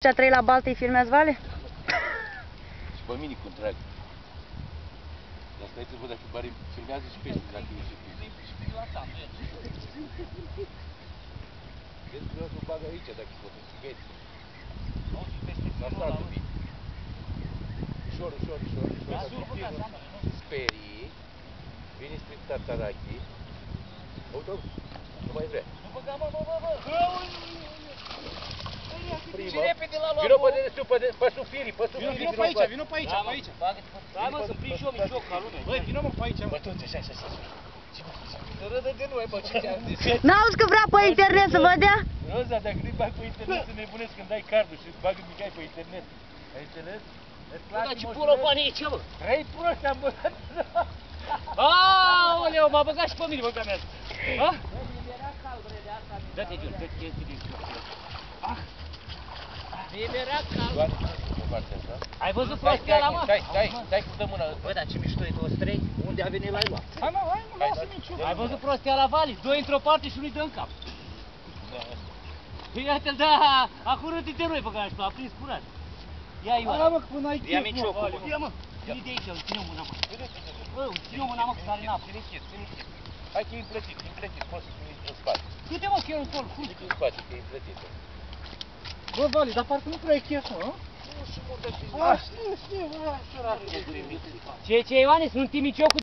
Cea 3 la baltă îi filmează Vale? Și pe mine cum trag. Dar stai să văd dacă bari filmează și pește, dacă e și pește. Vezi că o să o bag aici, dacă poți să găsi. La statul vii. Ușor, ușor, ușor, ușor. Dacă nu sperii, vine spre Tartarachi. Uite, nu mai vrea. Nu băga, mă! Și repede la luat. Vino pe dedesubt, pe sufirii, pe sufirii. Vino pe aici, vino pe aici, pe aici. Hai mă, să prind și eu micioc ca lume. Băi, vino mă pe aici, mă. Bă, tu, așa. Să râdă de noi, mă, ce ți-am zis. N-auzi că vrea pe internet să vă dea? Roza, dacă nu-i bag pe internet, să nebunesc când dai cardul și îți bagă Mihai pe internet. Ai înțeles? Bă, dar ce pulă bani aici, mă? 3 proști am băgat. Aoleu, m-a băgat și pe mine, băga mea. Ha? Dă-te, Giul, dă-te, mi-era cald. Doar pe partea asta. Ai văzut prostia la mă? Stai că dă mâna. Bă, dar ce mișto e 23? Unde a venit la luat? Hai mă, lasă miciu. Ai văzut prostia la Vali? Doi într-o parte și unul dă în cap. Iată-l, da, a curând de noi, băga și a prins curat. Ia, Ioana. Hai mă, până ai Ia miciocul, mă. Ia, mă. Ține de aici, ține-o mâna, mă. Bă, ține-o mâna, mă, că sare în apă. Ține închis. Hai că e împletit, poți să ține în spate. Du-te, mă, că e un sol, Ține în spate, că e împletit. Bă, Vali, dar parcă nu prea e chef, mă, nu? Nu știu, mă, dar Ce, Ioane, sunt timiciocul?